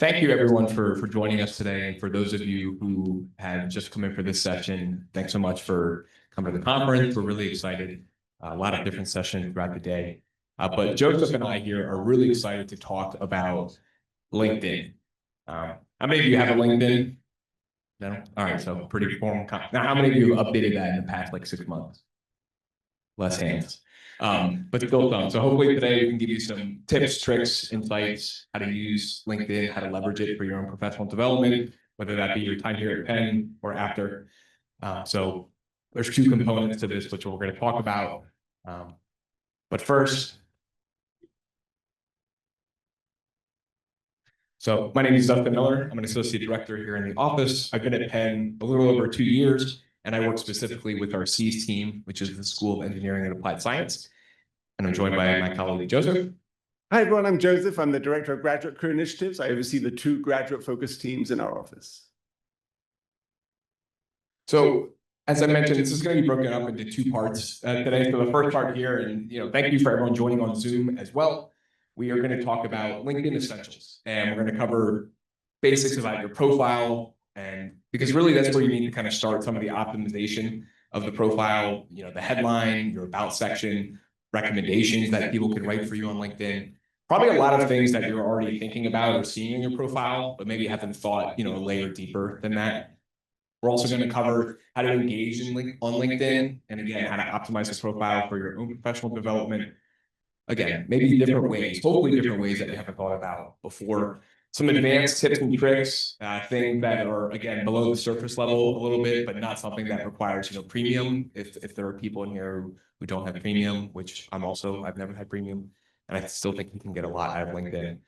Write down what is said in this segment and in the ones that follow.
Thank you everyone for joining us today. And for those of you who have just come in for this session, thanks so much for coming to the conference. We're really excited. A lot of different sessions throughout the day. But Joseph and I here are really excited to talk about LinkedIn. How many of you have a LinkedIn? No? All right, so pretty formal. Now, how many of you have updated that in the past like 6 months? Less hands. But still some. So hopefully today we can give you some tips, tricks, insights, how to use LinkedIn, how to leverage it for your own professional development, whether that be your time here at Penn or after. So there's two components to this, which we're going to talk about. But first, so my name is Dustin Miller. I'm an associate director here in the office. I've been at Penn a little over 2 years, and I work specifically with our SEAS team, which is the School of Engineering and Applied Science. And I'm joined by my colleague, Joseph. Hi, everyone. I'm Joseph. I'm the Director of Graduate Career Initiatives. I oversee the 2 graduate-focused teams in our office. So, as I mentioned, this is going to be broken up into 2 parts today. So the first part here, and thank you for everyone joining on Zoom as well. We are going to talk about LinkedIn essentials, and we're going to cover basics about your profile, and because really that's where you need to kind of start some of the optimization of the profile. The headline, your about section, recommendations that people can write for you on LinkedIn. Probably a lot of things that you're already thinking about or seeing in your profile, but maybe haven't thought a layer deeper than that. We're also going to cover how to engage on LinkedIn, and again, how to optimize this profile for your own professional development. Again, maybe different ways, hopefully different ways that you haven't thought about before. Some advanced tips and tricks, things that are, again, below the surface level a little bit, but not something that requires, premium. If there are people in here who don't have premium, which I've never had premium, and I still think you can get a lot out of LinkedIn.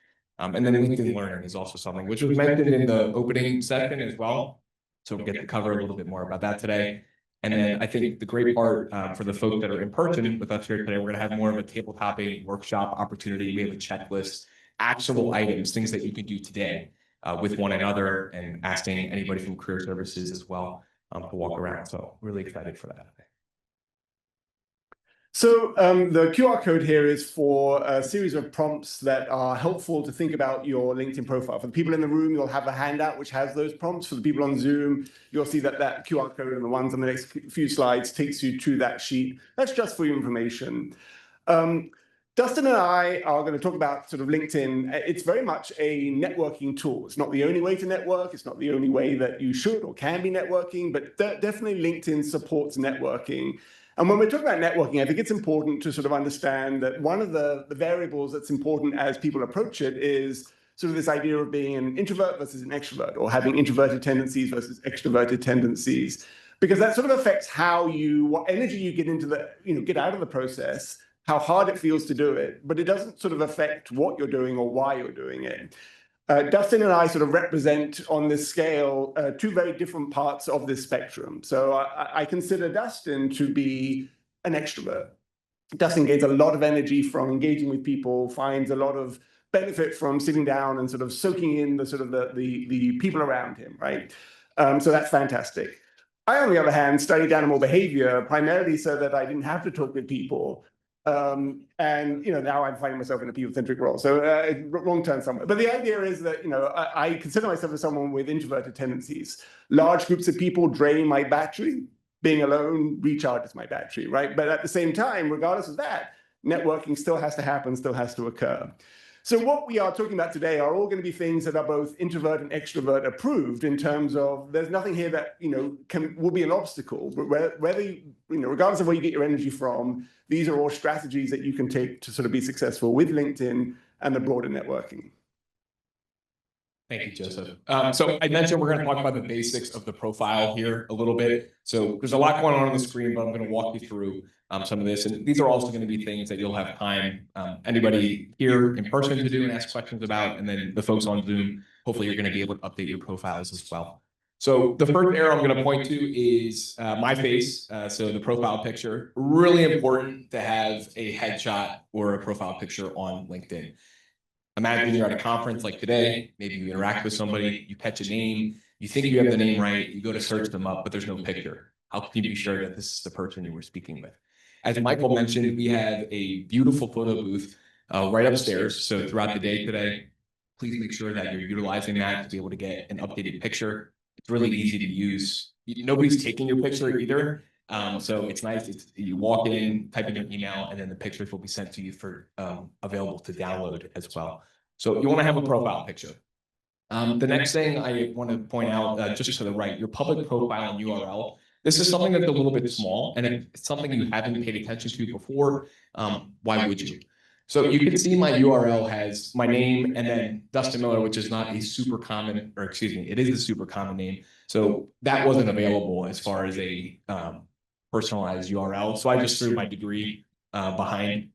And then LinkedIn Learning is also something which was mentioned in the opening session as well. So we'll get to cover a little bit more about that today. And then I think the great part for the folks that are in person with us here today, we're going to have more of a tabletop workshop opportunity. We have a checklist, actual items, things that you can do today with one another, and asking anybody from career services as well to walk around. So really excited for that. So the QR code here is for a series of prompts that are helpful to think about your LinkedIn profile. For the people in the room, you'll have a handout which has those prompts. For the people on Zoom, you'll see that QR code and the ones on the next few slides takes you to that sheet. That's just for your information. Dustin and I are going to talk about sort of LinkedIn. It's very much a networking tool. It's not the only way to network. It's not the only way that you should or can be networking, but definitely LinkedIn supports networking. And when we're talking about networking, I think it's important to sort of understand that one of the variables that's important as people approach it is sort of this idea of being an introvert versus an extrovert, or having introverted tendencies versus extroverted tendencies, because that sort of affects what energy you get into get out of the process, how hard it feels to do it, but it doesn't sort of affect what you're doing or why you're doing it. Dustin and I sort of represent on this scale 2 very different parts of this spectrum. So I consider Dustin to be an extrovert. Dustin gains a lot of energy from engaging with people, finds a lot of benefit from sitting down and sort of soaking in the people around him, right? So that's fantastic. I, on the other hand, studied animal behavior primarily so that I didn't have to talk with people. And now I'm finding myself in a people-centric role, so wrong turn somewhere. But the idea is that I consider myself as someone with introverted tendencies. Large groups of people drain my battery. Being alone recharges my battery, right? But at the same time, regardless of that, networking still has to happen, still has to occur. So what we are talking about today are all going to be things that are both introvert and extrovert approved, in terms of there's nothing here that will be an obstacle. But whether regardless of where you get your energy from, these are all strategies that you can take to sort of be successful with LinkedIn and the broader networking. Thank you, Joseph. So I mentioned we're going to talk about the basics of the profile here a little bit. So there's a lot going on the screen, but I'm going to walk you through some of this. And these are also going to be things that you'll have time, anybody here in person to do and ask questions about. And then the folks on Zoom, hopefully you're going to be able to update your profiles as well. So the first arrow I'm going to point to is my face. So the profile picture, really important to have a headshot or a profile picture on LinkedIn. Imagine you're at a conference like today, maybe you interact with somebody, you catch a name, you think you have the name right, you go to search them up, but there's no picture. How can you be sure that this is the person you were speaking with? As Michael mentioned, we have a beautiful photo booth right upstairs. So throughout the day today, please make sure that you're utilizing that to be able to get an updated picture. It's really easy to use. Nobody's taking your picture either. So it's nice. You walk in, type in your email, and then the pictures will be sent to you for available to download as well. So you want to have a profile picture. The next thing I want to point out, just to the right, your public profile and URL. This is something that's a little bit small, and if it's something you haven't paid attention to before, why would you? So you can see my URL has my name and then Dustin Miller, which is not a super common, or excuse me, it is a super common name. So that wasn't available as far as a personalized URL. So I just threw my degree behind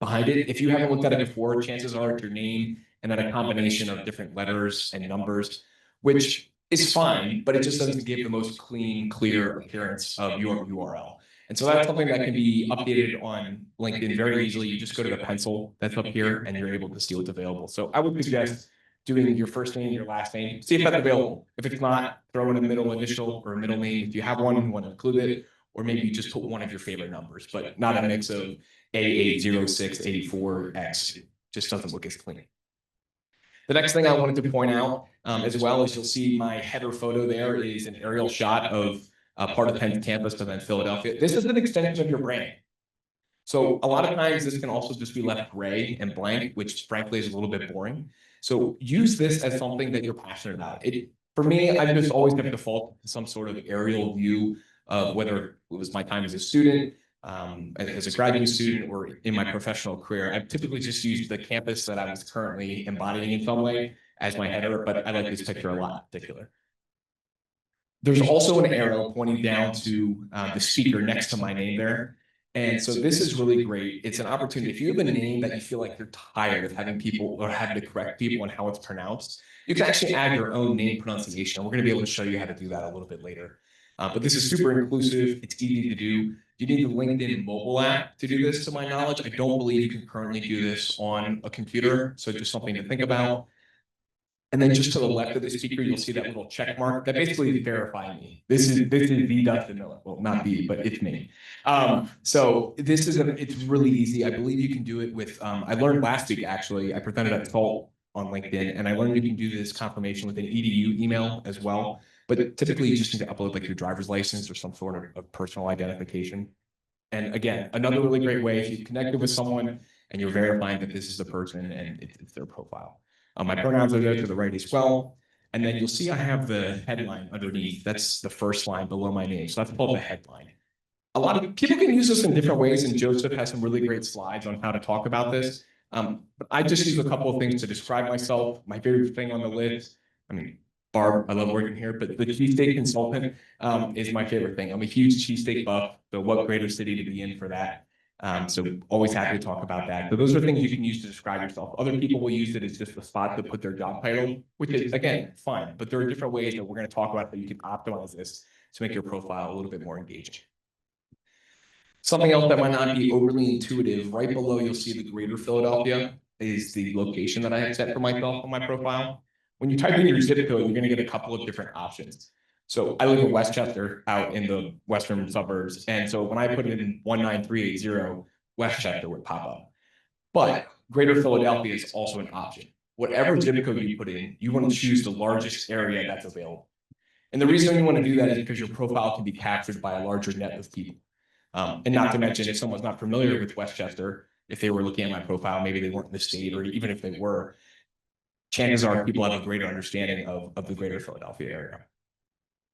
it. If you haven't looked at it before, chances are it's your name and then a combination of different letters and numbers, which is fine, but it just doesn't give the most clean, clear appearance of your URL. And so that's something that can be updated on LinkedIn very easily. You just go to the pencil that's up here and you're able to see what's available. So I would suggest doing your first name, your last name, see if that's available. If it's not, throw in a middle initial or a middle name. If you have one, you want to include it, or maybe you just put one of your favorite numbers, but not a mix of A80684X. Just doesn't look as clean. The next thing I wanted to point out as well is you'll see my header photo there is an aerial shot of part of Penn's campus to then Philadelphia. This is an extension of your brand. So a lot of times this can also just be left gray and blank, which frankly is a little bit boring. So use this as something that you're passionate about. For me, I've just always been default to some sort of aerial view of whether it was my time as a student, as a graduate student, or in my professional career. I've typically just used the campus that I was currently embodying in some way as my header, but I like this picture a lot in particular. There's also an arrow pointing down to the speaker next to my name there. And so this is really great. It's an opportunity. If you have a name that you feel like you're tired of having people or having to correct people on how it's pronounced, you can actually add your own name pronunciation. We're going to be able to show you how to do that a little bit later. But this is super inclusive. It's easy to do. You need the LinkedIn mobile app to do this, to my knowledge. I don't believe you can currently do this on a computer. So just something to think about. And then just to the left of the speaker, you'll see that little check mark that basically is verifying me. This is the Dustin Miller. Well, not the, but it's me. So this is it's really easy. I believe you can do it with. I learned last week actually. I presented at Salt on LinkedIn, and I learned you can do this confirmation with an EDU email as well. But typically, you just need to upload like your driver's license or some sort of personal identification. And again, another really great way if you've connected with someone and you're verifying that this is the person and it's their profile. My pronouns are there to the right as well. And then you'll see I have the headline underneath. That's the first line below my name. So that's called the headline. A lot of people can use this in different ways, and Joseph has some really great slides on how to talk about this. But I just use a couple of things to describe myself. My favorite thing on the list, I mean, Barber, I love working here, but the cheesesteak consultant is my favorite thing. I'm a huge cheesesteak buff, so what greater city to be in for that? So always happy to talk about that. So those are things you can use to describe yourself. Other people will use it as just a spot to put their job title, which is, again, fine. But there are different ways that we're going to talk about that you can optimize this to make your profile a little bit more engaging. Something else that might not be overly intuitive, right below you'll see the greater Philadelphia is the location that I have set for myself on my profile. When you type in your zip code, you're going to get a couple of different options. So I live in Westchester, out in the western suburbs. And so when I put it in 19380, Westchester would pop up. But greater Philadelphia is also an option. Whatever zip code you put in, you want to choose the largest area that's available. And the reason you want to do that is because your profile can be captured by a larger net of people. And not to mention, if someone's not familiar with Westchester, if they were looking at my profile, maybe they weren't in the state, or even if they were, chances are people have a greater understanding of the greater Philadelphia area.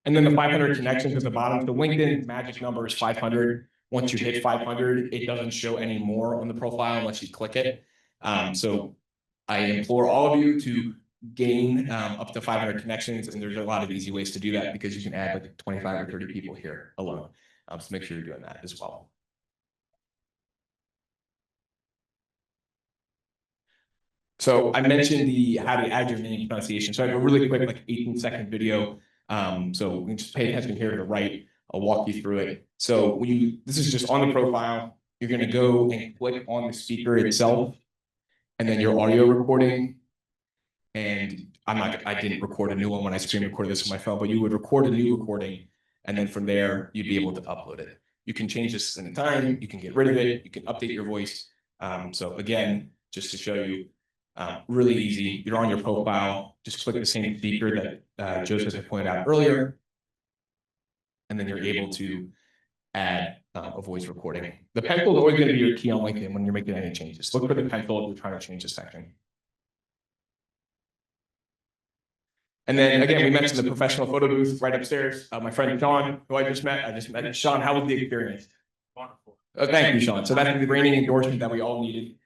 And then the 500 connections at the bottom. The LinkedIn magic number is 500. Once you hit 500, it doesn't show any more on the profile unless you click it. So I implore all of you to gain up to 500 connections. And there's a lot of easy ways to do that because you can add like 25 or 30 people here alone. So make sure you're doing that as well. So I mentioned how to add your name pronunciation. So I have a really quick, like 18-second video. So we can just pay attention here to the right. I'll walk you through it. So this is just on the profile. You're going to go and click on the speaker itself, and then your audio recording. And I didn't record a new one when I screen recorded this on my phone, but you would record a new recording, and then from there you'd be able to upload it. You can change this in time. You can get rid of it. You can update your voice. So again, just to show you, Really easy. You're on your profile. Just click the same feature that Joseph had pointed out earlier. And then you're able to add a voice recording. The pencil is always going to be your key on LinkedIn when you're making any changes. Look for the pencil if you're trying to change a section. And then again, we mentioned the professional photo booth right upstairs. My friend Sean, who I just met. Sean, how was the experience? Wonderful. Thank you, Sean. So that's the reigning endorsement that we all needed.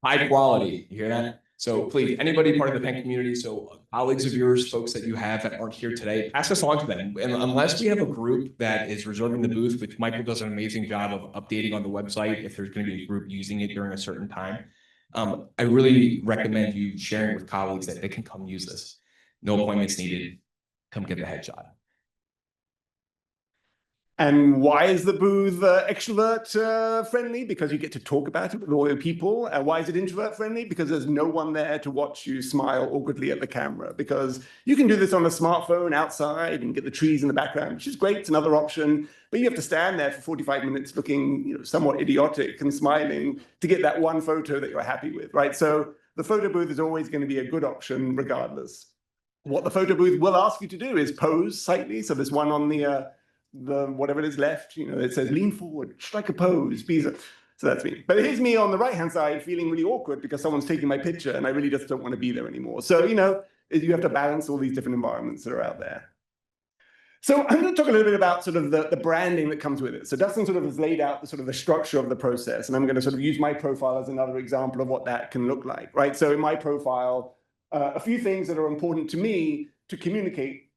High quality. You hear that? So please, anybody part of the Penn community, so colleagues of yours, folks that you have that aren't here today, pass this on to them. And unless we have a group that is reserving the booth, which Michael does an amazing job of updating on the website if there's going to be a group using it during a certain time, I really recommend you sharing with colleagues that they can come use this. No appointments needed. Come get the headshot. And why is the booth extrovert friendly? Because you get to talk about it with all your people. Why is it introvert friendly? Because there's no one there to watch you smile awkwardly at the camera. Because you can do this on a smartphone outside and get the trees in the background, which is great. It's another option. But you have to stand there for 45 minutes looking, somewhat idiotic and smiling to get that one photo that you're happy with, right? So the photo booth is always going to be a good option regardless. What the photo booth will ask you to do is pose slightly. So there's one on the whatever it is left, it says lean forward, strike a pose, so that's me. But here's me on the right-hand side feeling really awkward because someone's taking my picture and I really just don't want to be there anymore. So, you have to balance all these different environments that are out there. So I'm going to talk a little bit about sort of the branding that comes with it. So Dustin sort of has laid out the structure of the process, and I'm going to sort of use my profile as another example of what that can look like, right? So in my profile, a few things that are important to me to communicate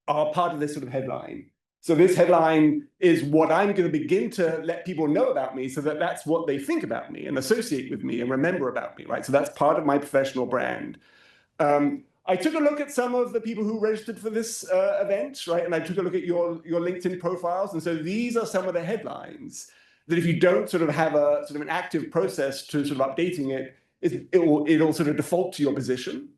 are part of this sort of headline. So this headline is what I'm going to begin to let people know about me so that that's what they think about me and associate with me and remember about me, right? So that's part of my professional brand. I took a look at some of the people who registered for this event, right? And I took a look at your LinkedIn profiles. And so these are some of the headlines that if you don't sort of have a sort of an active process to sort of updating it, it'll sort of default to your position,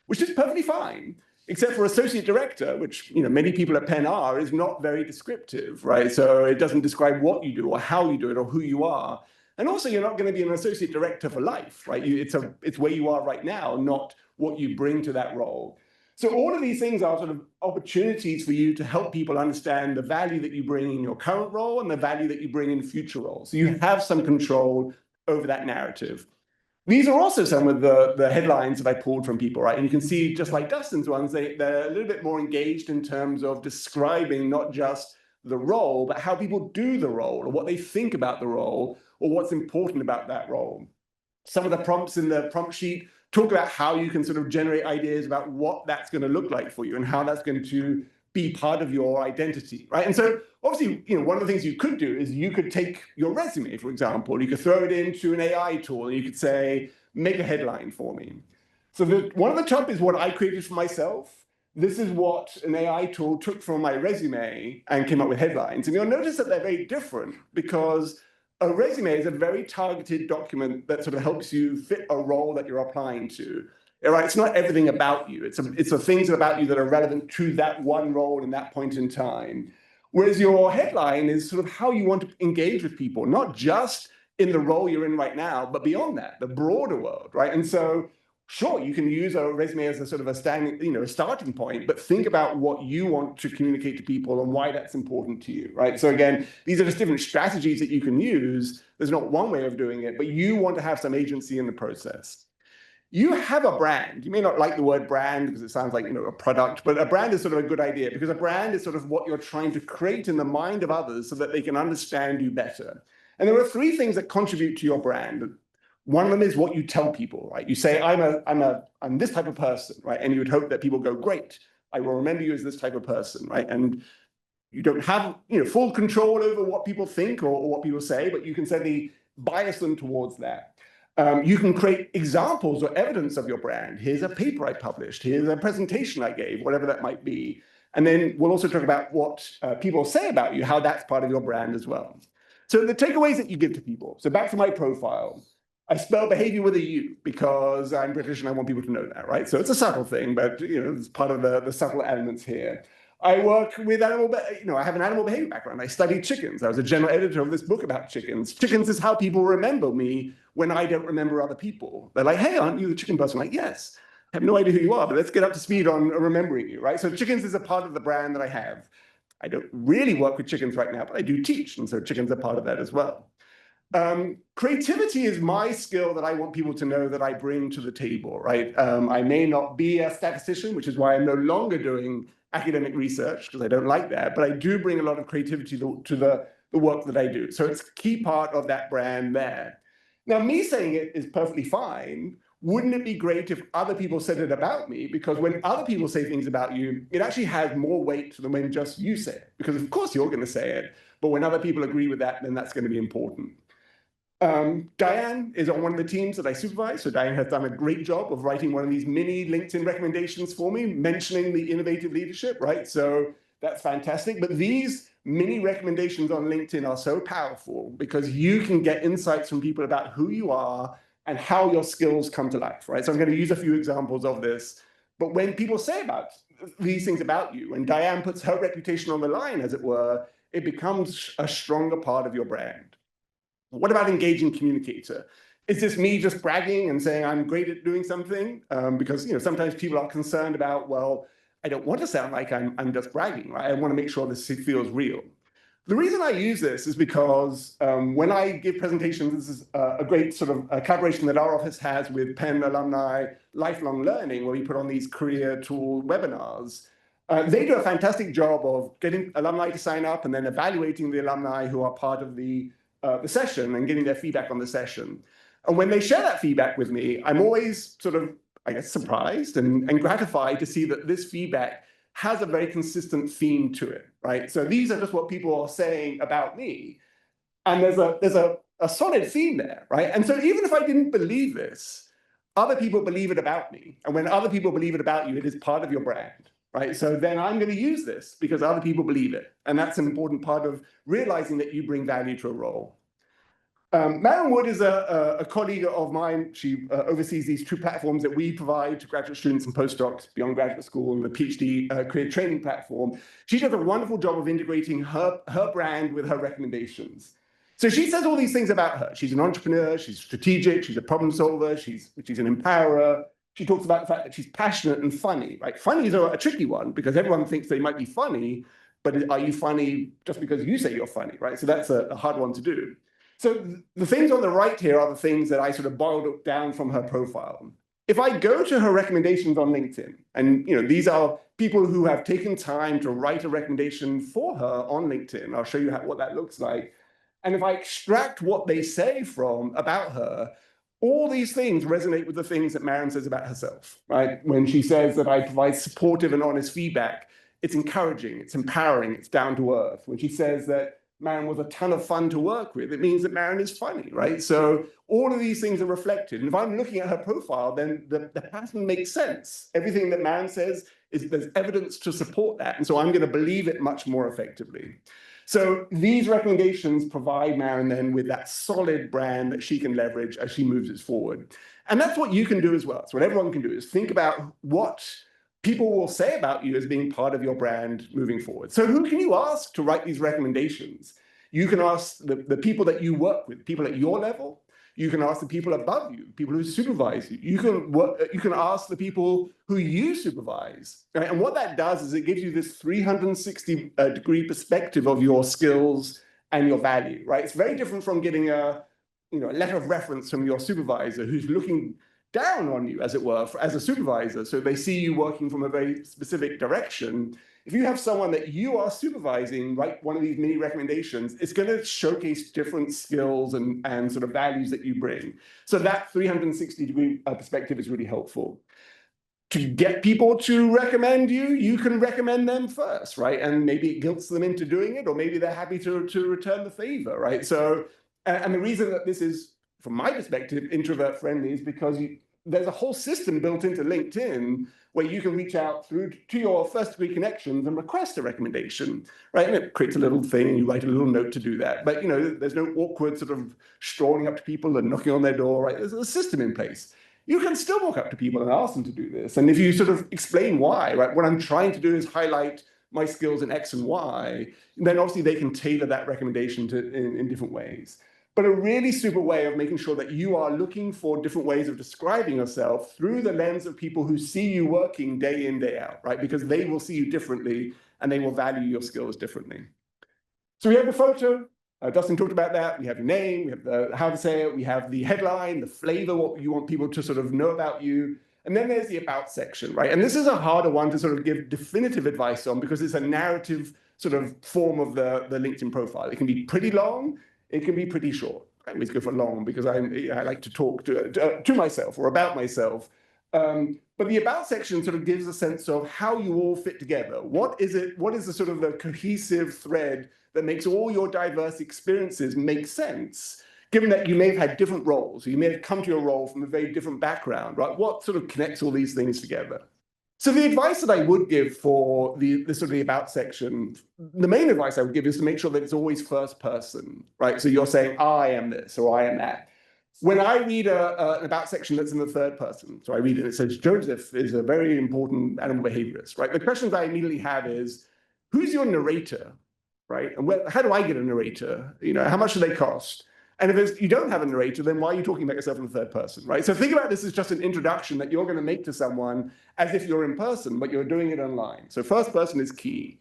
which is perfectly fine. Except for associate director, which many people at Penn are, is not very descriptive, right? So it doesn't describe what you do or how you do it or who you are. And also, you're not going to be an associate director for life, right? It's where you are right now, not what you bring to that role. So all of these things are sort of opportunities for you to help people understand the value that you bring in your current role and the value that you bring in future roles. So you have some control over that narrative. These are also some of the headlines that I pulled from people, right? And you can see, just like Dustin's ones, they're a little bit more engaged in terms of describing not just the role, but how people do the role or what they think about the role or what's important about that role. Some of the prompts in the prompt sheet talk about how you can sort of generate ideas about what that's going to look like for you and how that's going to be part of your identity, right? And so obviously, one of the things you could do is you could take your resume, for example, you could throw it into an AI tool and you could say, make a headline for me. So one of the top is what I created for myself. This is what an AI tool took from my resume and came up with headlines. And you'll notice that they're very different because a resume is a very targeted document that sort of helps you fit a role that you're applying to. Right? It's not everything about you. It's the things about you that are relevant to that one role in that point in time. Whereas your headline is sort of how you want to engage with people, not just in the role you're in right now, but beyond that, the broader world, right? And so, sure, you can use a resume as a sort of a starting point, but think about what you want to communicate to people and why that's important to you, right? So again, these are just different strategies that you can use. There's not one way of doing it, but you want to have some agency in the process. You have a brand. You may not like the word brand because it sounds like a product, but a brand is sort of a good idea because a brand is sort of what you're trying to create in the mind of others so that they can understand you better. And there are three things that contribute to your brand. One of them is what you tell people, right? You say, I'm this type of person, right? And you would hope that people go, great, I will remember you as this type of person, right? And you don't have full control over what people think or what people say, but you can certainly bias them towards that. You can create examples or evidence of your brand. Here's a paper I published. Here's a presentation I gave, whatever that might be. And then we'll also talk about what people say about you, how that's part of your brand as well. So the takeaways that you give to people. So back to my profile. I spell behavior with a U because I'm British and I want people to know that, right? So it's a subtle thing, but it's part of the subtle elements here. I work with I have an animal behavior background. I studied chickens. I was a general editor of this book about chickens. Chickens is how people remember me when I don't remember other people. They're like, hey, aren't you the chicken person? I'm like, yes. I have no idea who you are, but let's get up to speed on remembering you, right? So chickens is a part of the brand that I have. I don't really work with chickens right now, but I do teach. And so chickens are part of that as well. Creativity is my skill that I want people to know that I bring to the table, right? I may not be a statistician, which is why I'm no longer doing academic research, because I don't like that, but I do bring a lot of creativity to the work that I do. So it's a key part of that brand there. Now, me saying it is perfectly fine. Wouldn't it be great if other people said it about me? Because when other people say things about you, it actually has more weight than when just you say it. Because of course you're going to say it, but when other people agree with that, then that's going to be important. Diane is on one of the teams that I supervise. So Diane has done a great job of writing one of these mini LinkedIn recommendations for me, mentioning the innovative leadership, right? So that's fantastic. But these mini recommendations on LinkedIn are so powerful because you can get insights from people about who you are and how your skills come to life, right? So I'm going to use a few examples of this. But when people say about these things about you, when Diane puts her reputation on the line, as it were, it becomes a stronger part of your brand. What about engaging communicator? Is this me just bragging and saying I'm great at doing something? Because sometimes people are concerned about, well, I don't want to sound like I'm just bragging, right? I want to make sure this feels real. The reason I use this is because when I give presentations, this is a great sort of collaboration that our office has with Penn alumni lifelong learning, where we put on these career tool webinars. They do a fantastic job of getting alumni to sign up and then evaluating the alumni who are part of the session and getting their feedback on the session. And when they share that feedback with me, I'm always sort of, I guess, surprised and gratified to see that this feedback has a very consistent theme to it, right? So these are just what people are saying about me. And there's a solid theme there, right? And so even if I didn't believe this, other people believe it about me. And when other people believe it about you, it is part of your brand, right? So then I'm going to use this because other people believe it. And that's an important part of realizing that you bring value to a role. Marion Wood is a colleague of mine. She oversees these two platforms that we provide to graduate students and postdocs beyond graduate school, and the PhD career training platform. She does a wonderful job of integrating her brand with her recommendations. So she says all these things about her. She's an entrepreneur, she's strategic, she's a problem solver, she's an empowerer. She talks about the fact that she's passionate and funny, right? Funny is a tricky one because everyone thinks they might be funny, but are you funny just because you say you're funny, right? So that's a hard one to do. So the things on the right here are the things that I sort of boiled down from her profile. If I go to her recommendations on LinkedIn, and these are people who have taken time to write a recommendation for her on LinkedIn. I'll show you what that looks like. And if I extract what they say about her, all these things resonate with the things that Marion says about herself, right? When she says that I provide supportive and honest feedback, it's encouraging, it's empowering, it's down to earth. When she says that Marion was a ton of fun to work with, it means that Marion is funny, right? So all of these things are reflected. And if I'm looking at her profile, then the pattern makes sense. Everything that Marion says there's evidence to support that. And so I'm going to believe it much more effectively. So these recommendations provide Marion then with that solid brand that she can leverage as she moves it forward. And that's what you can do as well. So what everyone can do is think about what people will say about you as being part of your brand moving forward. So who can you ask to write these recommendations? You can ask the people that you work with, people at your level. You can ask the people above you, people who supervise you. You can ask the people who you supervise. Right? And what that does is it gives you this 360-degree perspective of your skills and your value. Right? It's very different from getting a letter of reference from your supervisor who's looking down on you, as it were, as a supervisor. So they see you working from a very specific direction. If you have someone that you are supervising, write one of these mini recommendations, it's going to showcase different skills and sort of values that you bring. So that 360-degree perspective is really helpful. To get people to recommend you, you can recommend them first, right? And maybe it guilts them into doing it, or maybe they're happy to return the favor, right? So, and the reason that this is, from my perspective, introvert friendly is because there's a whole system built into LinkedIn where you can reach out to your first degree connections and request a recommendation, right? And it creates a little thing and you write a little note to do that. But there's no awkward sort of strolling up to people and knocking on their door, right? There's a system in place. You can still walk up to people and ask them to do this. And if you sort of explain why, right? What I'm trying to do is highlight my skills in X and Y, then obviously they can tailor that recommendation in different ways. But a really super way of making sure that you are looking for different ways of describing yourself through the lens of people who see you working day in, day out, right? Because they will see you differently and they will value your skills differently. So we have the photo. Dustin talked about that. We have your name, we have the how to say it, we have the headline, the flavor, what you want people to sort of know about you. And then there's the about section, right? And this is a harder one to sort of give definitive advice on because it's a narrative sort of form of the LinkedIn profile. It can be pretty long, it can be pretty short. I always go for long because I like to talk to myself or about myself. But the about section sort of gives a sense of how you all fit together. What is it? What is the sort of the cohesive thread that makes all your diverse experiences make sense, given that you may have had different roles, or you may have come to your role from a very different background, right? What sort of connects all these things together? So the advice that I would give for the sort of the about section, the main advice I would give is to make sure that it's always first person, right? So you're saying, I am this, or I am that. When I read an about section that's in the third person, so I read it, it says, Joseph is a very important animal behaviorist, right? The questions I immediately have is, who's your narrator, right? And how do I get a narrator? You know, how much do they cost? And if you don't have a narrator, then why are you talking about yourself in the third person, right? So think about this as just an introduction that you're going to make to someone as if you're in person, but you're doing it online. So first person is key.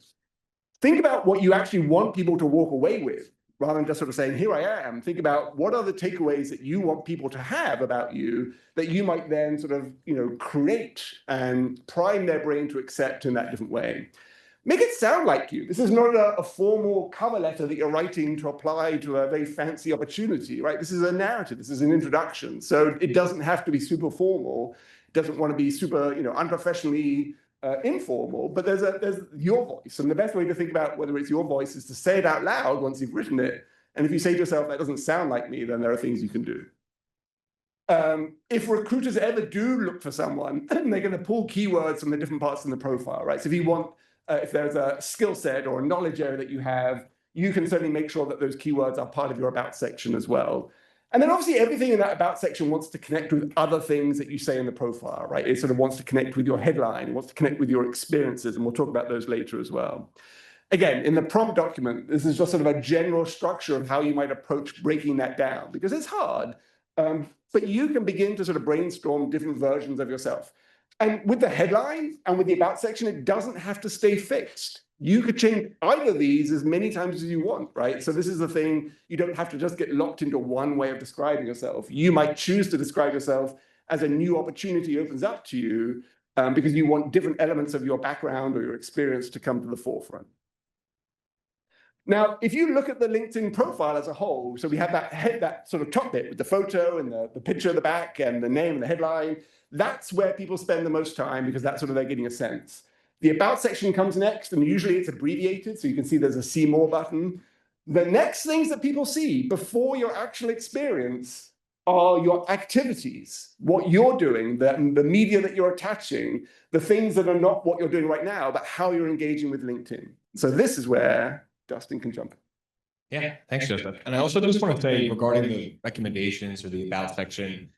Think about what you actually want people to walk away with, rather than just sort of saying, here I am. Think about what are the takeaways that you want people to have about you that you might then sort of, you know, create and prime their brain to accept in that different way. Make it sound like you. This is not a formal cover letter that you're writing to apply to a very fancy opportunity, right? This is a narrative. This is an introduction. So it doesn't have to be super formal. It doesn't want to be super, you know, unprofessionally informal, but there's your voice. And the best way to think about whether it's your voice is to say it out loud once you've written it. And if you say to yourself, that doesn't sound like me, then there are things you can do. If recruiters ever do look for someone, they're going to pull keywords from the different parts in the profile, right? So if you want, if there's a skill set or a knowledge area that you have, you can certainly make sure that those keywords are part of your about section as well. And then obviously everything in that about section wants to connect with other things that you say in the profile, right? It sort of wants to connect with your headline, it wants to connect with your experiences, and we'll talk about those later as well. Again, in the prompt document, this is just sort of a general structure of how you might approach breaking that down, because it's hard, but you can begin to sort of brainstorm different versions of yourself. And with the headline and with the about section, it doesn't have to stay fixed. You could change either of these as many times as you want, right? So this is the thing, you don't have to just get locked into one way of describing yourself. You might choose to describe yourself as a new opportunity opens up to you because you want different elements of your background or your experience to come to the forefront. Now, if you look at the LinkedIn profile as a whole, so we have that sort of top bit with the photo and the picture at the back and the name and the headline, that's where people spend the most time because that's sort of they're getting a sense. The about section comes next, and usually it's abbreviated, so you can see there's a see more button. The next things that people see before your actual experience are your activities, what you're doing, the media that you're attaching, the things that are not what you're doing right now, but how you're engaging with LinkedIn. So this is where Dustin can jump in. Yeah, thanks, Joseph. And I also just want to say regarding the recommendations or the about section,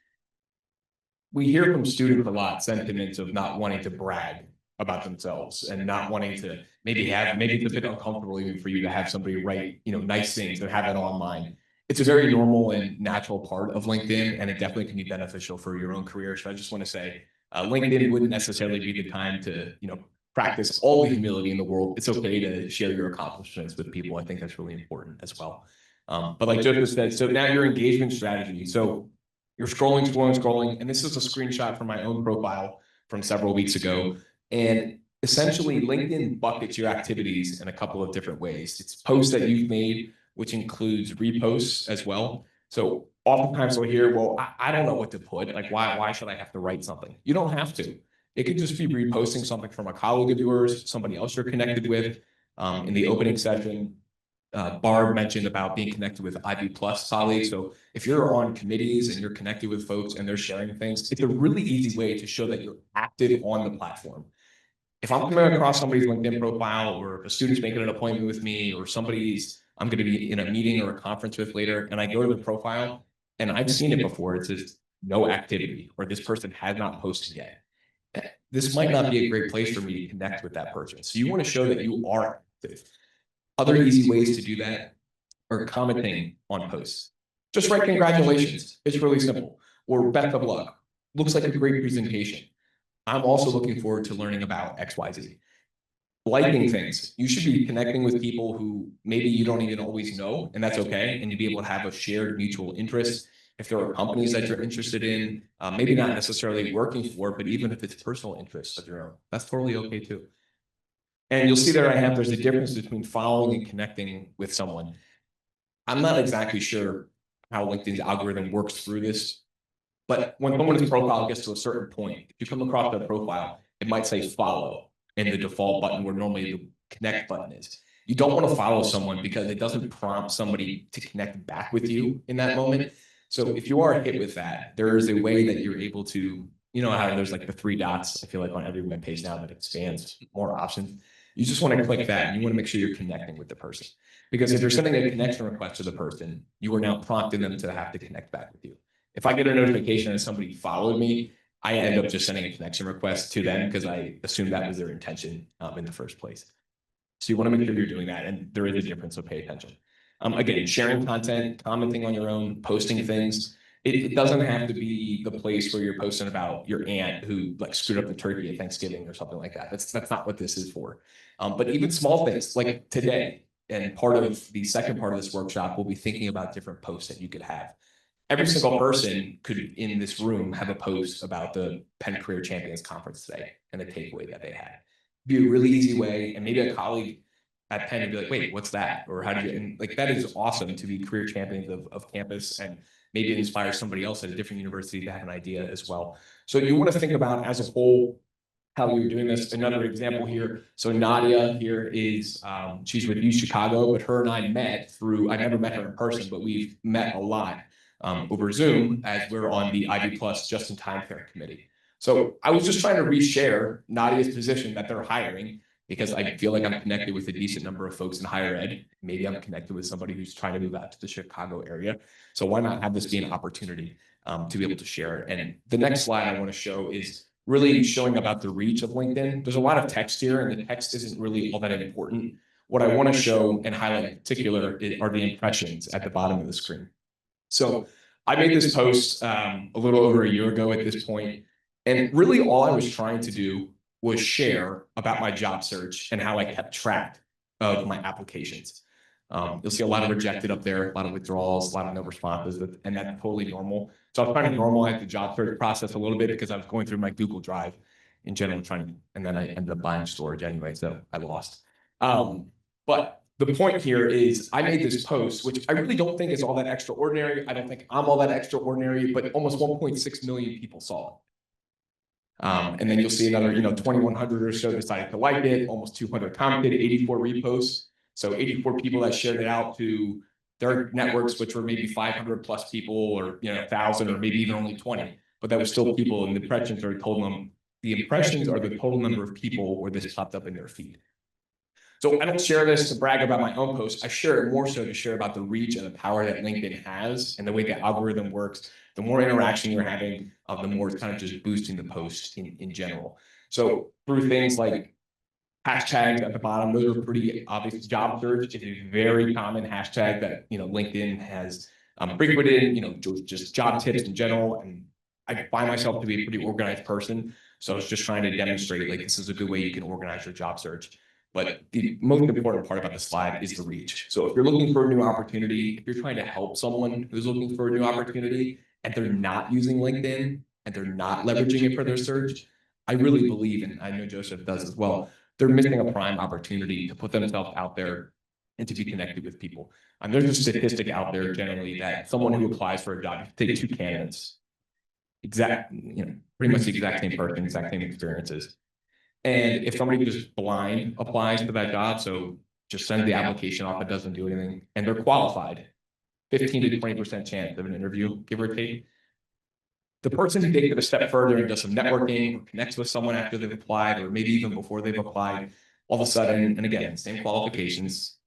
we hear from students a lot sentiments of not wanting to brag about themselves and not wanting to maybe it's a bit uncomfortable even for you to have somebody write, you know, nice things and have it online. It's a very normal and natural part of LinkedIn, and it definitely can be beneficial for your own career. So I just want to say, LinkedIn wouldn't necessarily be the time to, you know, practice all the humility in the world. It's okay to share your accomplishments with people. I think that's really important as well. But like Joseph said, so now your engagement strategy. So you're scrolling, and this is a screenshot from my own profile from several weeks ago. And essentially, LinkedIn buckets your activities in a couple of different ways. It's posts that you've made, which includes reposts as well. So oftentimes we'll hear, well, I don't know what to put. Like, why should I have to write something? You don't have to. It could just be reposting something from a colleague of yours, somebody else you're connected with. In the opening session, Barb mentioned about being connected with IB Plus colleagues. So if you're on committees and you're connected with folks and they're sharing things, it's a really easy way to show that you're active on the platform. If I'm coming across somebody's LinkedIn profile, or if a student's making an appointment with me, or I'm going to be in a meeting or a conference with later, and I go to the profile and I've seen it before, it says no activity, or this person has not posted yet. this might not be a great place for me to connect with that person. So you want to show that you are active. Other easy ways to do that are commenting on posts. Just write congratulations. It's really simple. Or best of luck. Looks like a great presentation. I'm also looking forward to learning about XYZ. Liking things. You should be connecting with people who maybe you don't even always know, and that's okay. And to be able to have a shared mutual interest. If there are companies that you're interested in, maybe not necessarily working for, but even if it's personal interests of your own, that's totally okay too. And you'll see there there's a difference between following and connecting with someone. I'm not exactly sure how LinkedIn's algorithm works through this, but when someone's profile gets to a certain point, if you come across their profile, it might say follow in the default button where normally the connect button is. You don't want to follow someone because it doesn't prompt somebody to connect back with you in that moment. So if you are hit with that, there is a way that you're able to, you know how there's like the 3 dots, I feel like on every web page now that expands more options. You just want to click that and you want to make sure you're connecting with the person. Because if you're sending a connection request to the person, you are now prompting them to have to connect back with you. If I get a notification that somebody followed me, I end up just sending a connection request to them because I assumed that was their intention in the first place. So you want to make sure you're doing that, and there is a difference, so pay attention. Again, sharing content, commenting on your own, posting things. It doesn't have to be the place where you're posting about your aunt who like screwed up the turkey at Thanksgiving or something like that. That's not what this is for. But even small things like today, and part of the second part of this workshop, we'll be thinking about different posts that you could have. Every single person could in this room have a post about the Penn Career Champions Conference today and the takeaway that they had. Be a really easy way, and maybe a colleague at Penn would be like, wait, what's that? Or how do you, and like, that is awesome to be career champions of campus, and maybe it inspires somebody else at a different university to have an idea as well. So you want to think about as a whole how you're doing this. Another example here. So Nadia here is, she's with U Chicago, but her and I met through, I never met her in person, but we've met a lot over Zoom as we're on the Ivy Plus Just-in-Time Fair Committee. So I was just trying to reshare Nadia's position that they're hiring because I feel like I'm connected with a decent number of folks in higher ed. Maybe I'm connected with somebody who's trying to move out to the Chicago area. So why not have this be an opportunity to be able to share it? And the next slide I want to show is really showing about the reach of LinkedIn. There's a lot of text here, and the text isn't really all that important. What I want to show and highlight in particular are the impressions at the bottom of the screen. So I made this post a little over a year ago at this point, and really all I was trying to do was share about my job search and how I kept track of my applications. You'll see a lot of rejected up there, a lot of withdrawals, a lot of no responses, and that's totally normal. So I was trying to normalize the job search process a little bit because I was going through my Google Drive in general, and then I ended up buying storage anyway, so I lost. But the point here is I made this post, which I really don't think is all that extraordinary. I don't think I'm all that extraordinary, but almost 1.6 million people saw it. And then you'll see another, 2,100 or so decided to like it, almost 200 commented, 84 reposts. So 84 people that shared it out to their networks, which were maybe 500 plus people, or 1,000, or maybe even only 20. But that was still people, and the impressions are the impressions are the total number of people where this popped up in their feed. So I don't share this to brag about my own post. I share it more so to share about the reach and the power that LinkedIn has and the way the algorithm works. The more interaction you're having, the more it's kind of just boosting the post in general. So through things like hashtags at the bottom, those are pretty obvious. Job search is a very common hashtag that LinkedIn has frequented. Just job tips in general. And I find myself to be a pretty organized person, so I was just trying to demonstrate like this is a good way you can organize your job search. But the most important part about the slide is the reach. So if you're looking for a new opportunity, if you're trying to help someone who's looking for a new opportunity and they're not using LinkedIn and they're not leveraging it for their search, I really believe, and I know Joseph does as well, they're missing a prime opportunity to put themselves out there and to be connected with people. And there's a statistic out there generally that someone who applies for a job, take 2 candidates, pretty much the exact same person, exact same experiences. And if somebody just blind applies to that job, so just sends the application off, it doesn't do anything, and they're qualified, 15 to 20% chance of an interview, give or take. The person who takes it a step further and does some networking, or connects with someone after they've applied, or maybe even before they've applied, all of a sudden, and again, same qualifications,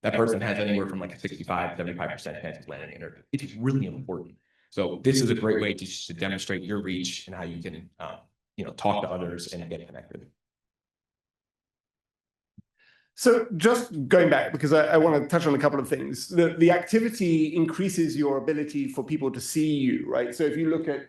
that person has anywhere from like a 65, 75% chance of landing an interview. It's really important. So this is a great way to demonstrate your reach and how you can talk to others and get connected. So just going back, because I want to touch on a couple of things. The activity increases your ability for people to see you, right? So if you look at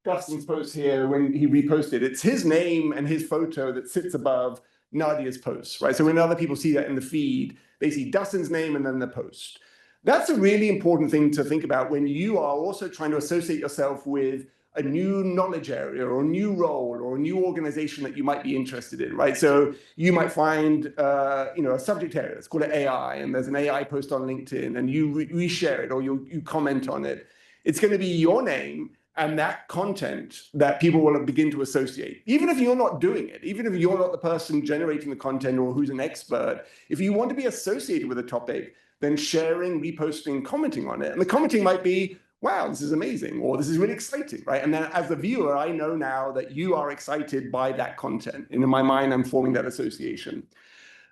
Dustin's post here, when he reposted, it's his name and his photo that sits above Nadia's post, right? So when other people see that in the feed, they see Dustin's name and then the post. That's a really important thing to think about when you are also trying to associate yourself with a new knowledge area or a new role or a new organization that you might be interested in, right? So you might find, a subject area, let's call it AI, and there's an AI post on LinkedIn, and you reshare it or you comment on it. It's going to be your name and that content that people will begin to associate. Even if you're not doing it, even if you're not the person generating the content or who's an expert, if you want to be associated with a topic, then sharing, reposting, commenting on it. And the commenting might be, wow, this is amazing, or this is really exciting, right? And then as a viewer, I know now that you are excited by that content. And in my mind, I'm forming that association.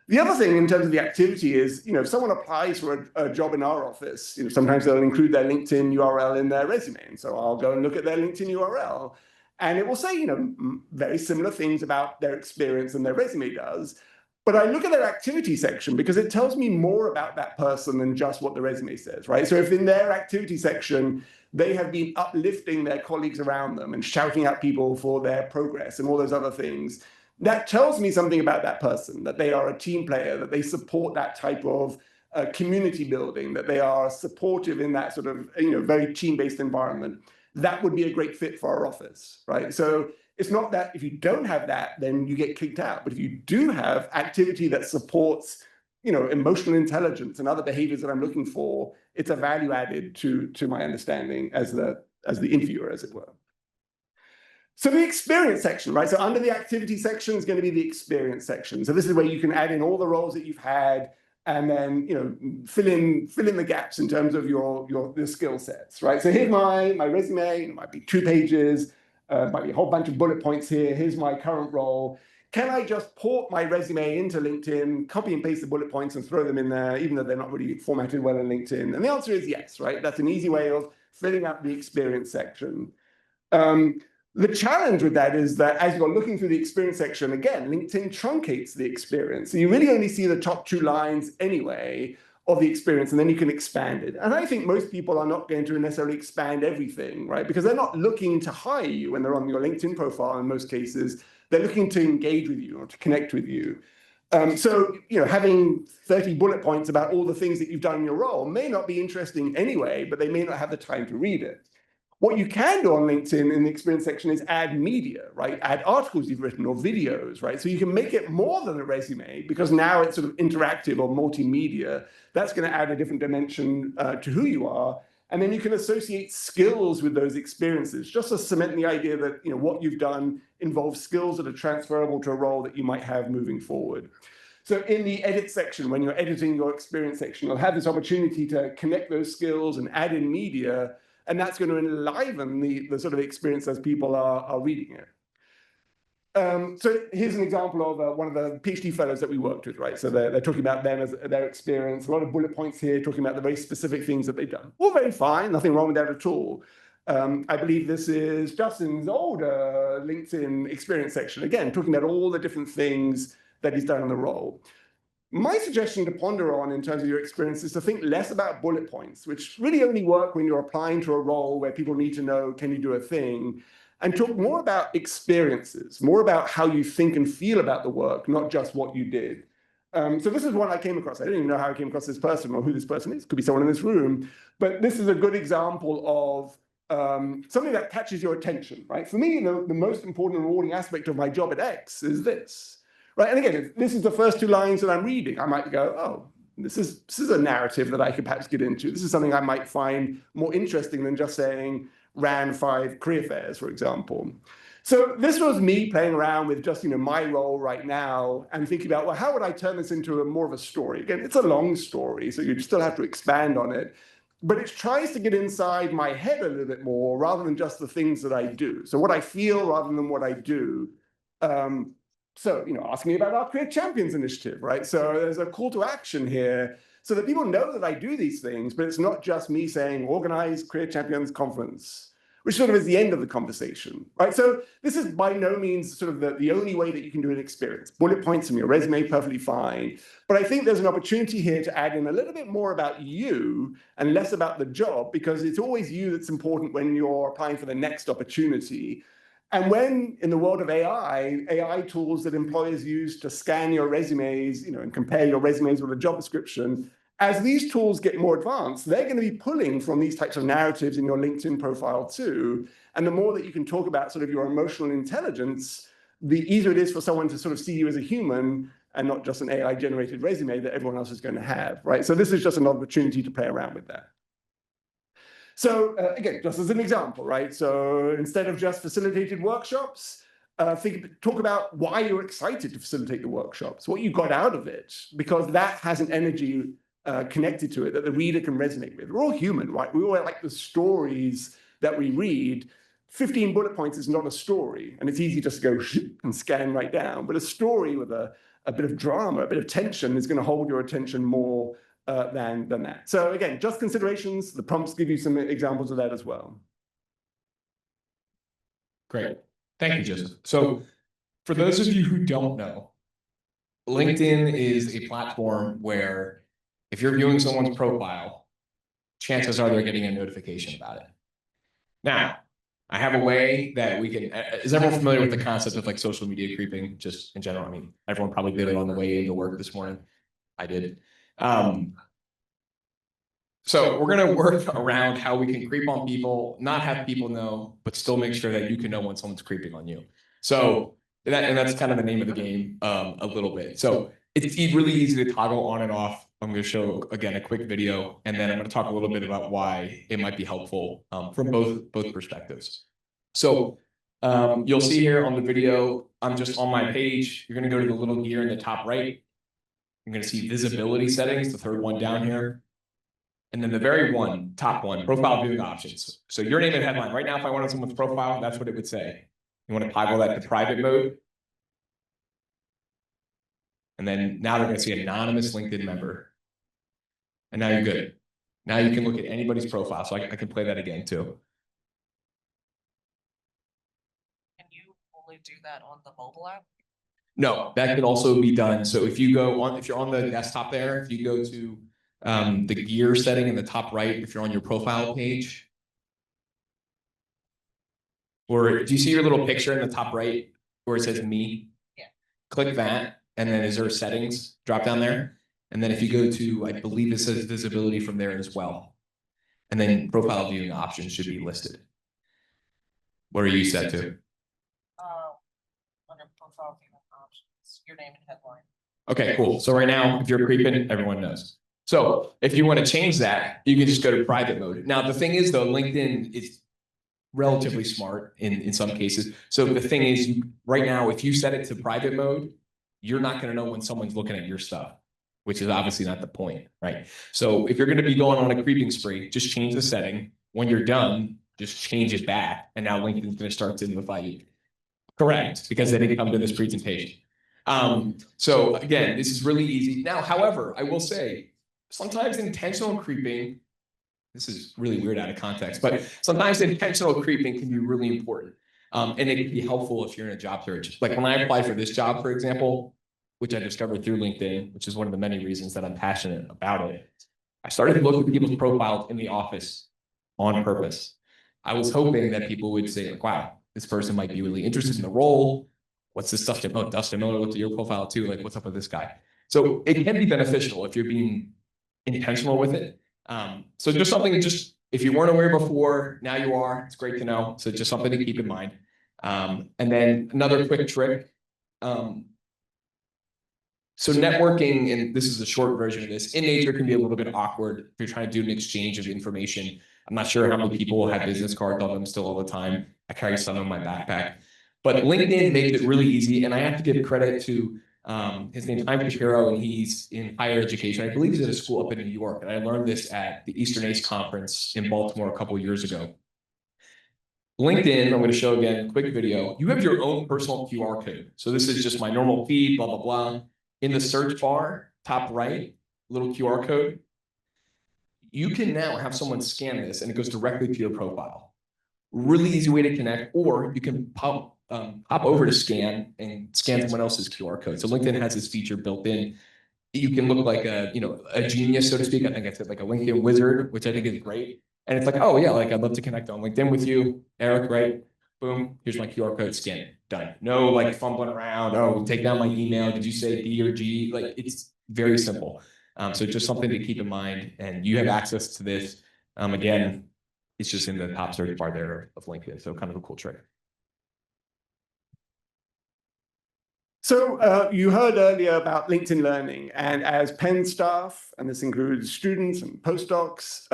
The other thing in terms of the activity is, if someone applies for a job in our office, sometimes they'll include their LinkedIn URL in their resume. And so I'll go and look at their LinkedIn URL, and it will say, very similar things about their experience than their resume does. But I look at their activity section because it tells me more about that person than just what the resume says, right? So if in their activity section, they have been uplifting their colleagues around them and shouting at people for their progress and all those other things, that tells me something about that person, that they are a team player, that they support that type of community building, that they are supportive in that sort of, very team-based environment. That would be a great fit for our office, right? So it's not that if you don't have that, then you get kicked out. But if you do have activity that supports, emotional intelligence and other behaviors that I'm looking for, it's a value added to my understanding as the interviewer, as it were. So the experience section, right? So under the activity section is going to be the experience section. So this is where you can add in all the roles that you've had, and then fill in the gaps in terms of your skill sets, right? So here's my resume. It might be 2 pages. Might be a whole bunch of bullet points here. Here's my current role. Can I just port my resume into LinkedIn, copy and paste the bullet points and throw them in there, even though they're not really formatted well in LinkedIn? And the answer is yes, right? That's an easy way of filling out the experience section. The challenge with that is that as you're looking through the experience section, again, LinkedIn truncates the experience. So you really only see the top 2 lines anyway of the experience, and then you can expand it. And I think most people are not going to necessarily expand everything, right? Because they're not looking to hire you when they're on your LinkedIn profile in most cases. They're looking to engage with you or to connect with you. So, having 30 bullet points about all the things that you've done in your role may not be interesting anyway, but they may not have the time to read it. What you can do on LinkedIn in the experience section is add media, right? Add articles you've written or videos, right? So you can make it more than a resume because now it's sort of interactive or multimedia. That's going to add a different dimension to who you are. And then you can associate skills with those experiences, just to cement the idea that what you've done involves skills that are transferable to a role that you might have moving forward. So in the edit section, when you're editing your experience section, you'll have this opportunity to connect those skills and add in media. And that's going to enliven the sort of experience as people are reading it. So here's an example of one of the PhD fellows that we worked with, right? So they're talking about them as their experience. A lot of bullet points here talking about the very specific things that they've done. All very fine, nothing wrong with that at all. I believe this is Justin's older LinkedIn experience section. Again, talking about all the different things that he's done in the role. My suggestion to ponder on in terms of your experience is to think less about bullet points, which really only work when you're applying to a role where people need to know, can you do a thing? And talk more about experiences, more about how you think and feel about the work, not just what you did. So this is one I came across. I didn't even know how I came across this person or who this person is. Could be someone in this room. But this is a good example of something that catches your attention, right? For me, the most important and rewarding aspect of my job at X is this. Right, and again, if this is the first 2 lines that I'm reading, I might go, oh, this is a narrative that I could perhaps get into. This is something I might find more interesting than just saying ran 5 career fairs, for example. So this was me playing around with just my role right now and thinking about, well, how would I turn this into more of a story? Again, it's a long story, so you still have to expand on it. But it tries to get inside my head a little bit more rather than just the things that I do. So what I feel rather than what I do. So, ask me about our Career Champions initiative, right? So there's a call to action here so that people know that I do these things, but it's not just me saying, organize Career Champions conference, which sort of is the end of the conversation, right? So this is by no means sort of the only way that you can do an experience. Bullet points from your resume, perfectly fine. But I think there's an opportunity here to add in a little bit more about you and less about the job, because it's always you that's important when you're applying for the next opportunity. And when in the world of AI tools that employers use to scan your resumes, and compare your resumes with a job description, as these tools get more advanced, they're going to be pulling from these types of narratives in your LinkedIn profile too. And the more that you can talk about sort of your emotional intelligence, the easier it is for someone to sort of see you as a human and not just an AI-generated resume that everyone else is going to have, right? So this is just an opportunity to play around with that. So again, just as an example, right? So instead of just facilitated workshops, talk about why you're excited to facilitate the workshops, what you got out of it, because that has an energy connected to it that the reader can resonate with. We're all human, right? We all like the stories that we read. 15 bullet points is not a story, and it's easy just to go and scan right down. But a story with a bit of drama, a bit of tension is going to hold your attention more than that. So again, just considerations. The prompts give you some examples of that as well. Great. Thank you, Joseph. So for those of you who don't know, LinkedIn is a platform where if you're viewing someone's profile, chances are they're getting a notification about it. Now, I have a way that we can, is everyone familiar with the concept of like social media creeping, just in general? I mean, everyone probably did it on the way into work this morning. I did. So we're going to work around how we can creep on people, not have people know, but still make sure that you can know when someone's creeping on you. So that's kind of the name of the game a little bit. So it's really easy to toggle on and off. I'm going to show, again, a quick video, and then I'm going to talk a little bit about why it might be helpful from both perspectives. So you'll see here on the video, I'm just on my page. You're going to go to the little gear in the top right. You're going to see visibility settings, the third one down here. And then the very top one, profile viewing options. So your name and headline. Right now, if I wanted someone's profile, that's what it would say. You want to toggle that to private mode. And then now they're going to see anonymous LinkedIn member. And now you're good. Now you can look at anybody's profile. So I can play that again too. Can you only do that on the mobile app? No, that can also be done. So if you go on, if you're on the desktop there, if you go to the gear setting in the top right, if you're on your profile page, or do you see your little picture in the top right where it says me? Yeah. Click that, and then is there settings drop down there? And then if you go to, I believe it says visibility from there as well. And then profile viewing options should be listed. What are you set to? Under profile viewing options, your name and headline. Okay, cool. So right now, if you're creeping, everyone knows. So if you want to change that, you can just go to private mode. Now, the thing is, though, LinkedIn is relatively smart in some cases. So the thing is, right now, if you set it to private mode, you're not going to know when someone's looking at your stuff, which is obviously not the point, right? So if you're going to be going on a creeping spree, just change the setting. When you're done, just change it back. And now LinkedIn's going to start to notify you. Correct, because they didn't come to this presentation. So again, this is really easy. Now, however, I will say, sometimes intentional creeping, this is really weird out of context, but sometimes intentional creeping can be really important. And it can be helpful if you're in a job search. Like when I applied for this job, for example, which I discovered through LinkedIn, which is one of the many reasons that I'm passionate about it. I started to look at people's profiles in the office on purpose. I was hoping that people would say, like, wow, this person might be really interested in the role. What's this Dustin? Oh, Dustin Miller looked at your profile too. Like, what's up with this guy? So it can be beneficial if you're being intentional with it. So just something if you weren't aware before, now you are. It's great to know. So just something to keep in mind. And then another quick trick. So networking, and this is a short version of this, in nature can be a little bit awkward if you're trying to do an exchange of information. I'm not sure how many people have business cards on them still all the time. I carry some in my backpack. But LinkedIn makes it really easy, and I have to give credit to his name's Mike Shapiro, and he's in higher education. I believe he's at a school up in New York, and I learned this at the Eastern ACE conference in Baltimore a couple of years ago. LinkedIn, I'm going to show again a quick video. You have your own personal QR code. So this is just my normal feed, blah, blah, blah. In the search bar, top right, little QR code. You can now have someone scan this, and it goes directly to your profile. Really easy way to connect, or you can pop over to scan and scan someone else's QR code. So LinkedIn has this feature built in. You can look like a genius, so to speak. I think I said like a LinkedIn wizard, which I think is great. And it's like, oh yeah, like I'd love to connect on LinkedIn with you, Eric, right? Boom, here's my QR code, scan it, done. No like fumbling around. Oh, take down my email. Did you say D or G? Like it's very simple. So just something to keep in mind. And you have access to this. Again, it's just in the top search bar there of LinkedIn. So kind of a cool trick. So you heard earlier about LinkedIn Learning, and as Penn staff, and this includes students and postdocs,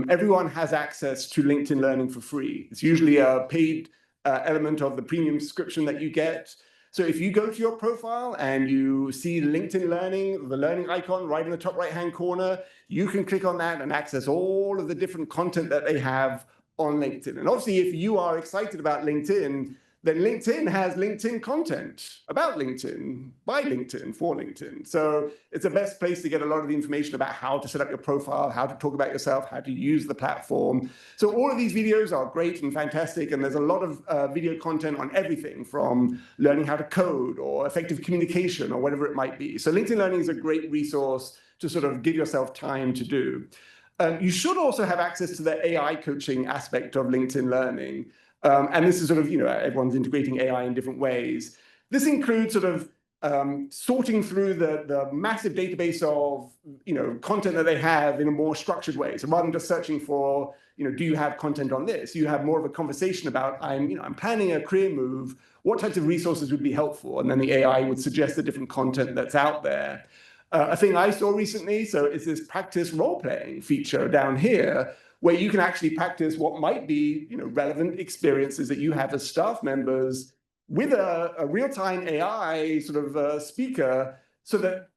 everyone has access to LinkedIn Learning for free. It's usually a paid element of the premium subscription that you get. So if you go to your profile and you see LinkedIn Learning, the learning icon right in the top right-hand corner, you can click on that and access all of the different content that they have on LinkedIn. And obviously, if you are excited about LinkedIn, then LinkedIn has LinkedIn content about LinkedIn, by LinkedIn, for LinkedIn. So it's the best place to get a lot of the information about how to set up your profile, how to talk about yourself, how to use the platform. So all of these videos are great and fantastic, and there's a lot of video content on everything from learning how to code or effective communication or whatever it might be. So LinkedIn Learning is a great resource to sort of give yourself time to do. You should also have access to the AI coaching aspect of LinkedIn Learning. And this is sort of, everyone's integrating AI in different ways. This includes sort of sorting through the massive database of, content that they have in a more structured way. So rather than just searching for, do you have content on this? You have more of a conversation about, I'm planning a career move. What types of resources would be helpful? And then the AI would suggest the different content that's out there. A thing I saw recently, so is this practice role-playing feature down here, where you can actually practice what might be, relevant experiences that you have as staff members with a real-time AI sort of speaker, so that,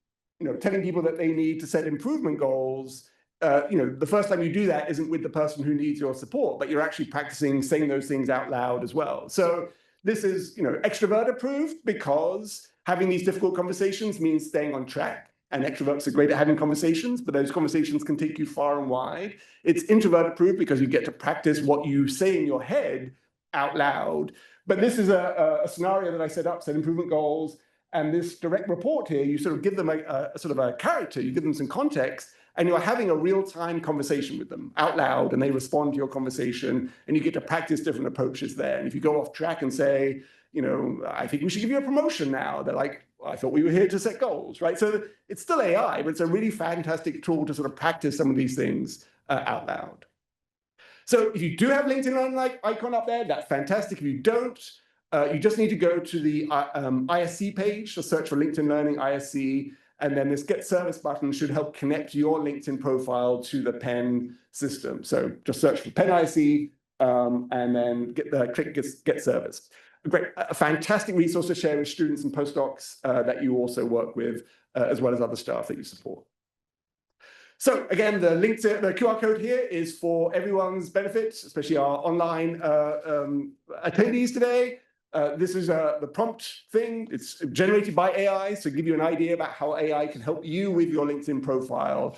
telling people that they need to set improvement goals. The first time you do that isn't with the person who needs your support, but you're actually practicing saying those things out loud as well. So this is, extrovert approved, because having these difficult conversations means staying on track. And extroverts are great at having conversations, but those conversations can take you far and wide. It's introvert approved because you get to practice what you say in your head out loud. But this is a scenario that I set up, set improvement goals, and this direct report here, you sort of give them a sort of a character, you give them some context, and you're having a real-time conversation with them out loud, and they respond to your conversation, and you get to practice different approaches there. And if you go off track and say, I think we should give you a promotion now, they're like, I thought we were here to set goals, right? So it's still AI, but it's a really fantastic tool to sort of practice some of these things out loud. So if you do have LinkedIn Learning icon up there, that's fantastic. If you don't, you just need to go to the ISC page, to search for LinkedIn Learning ISC, and then this Get Service button should help connect your LinkedIn profile to the Penn system. So just search for Penn ISC, and then click Get Service. A fantastic resource to share with students and postdocs that you also work with, as well as other staff that you support. So again, the QR code here is for everyone's benefit, especially our online attendees today. This is the prompt thing. It's generated by AI, so give you an idea about how AI can help you with your LinkedIn profile.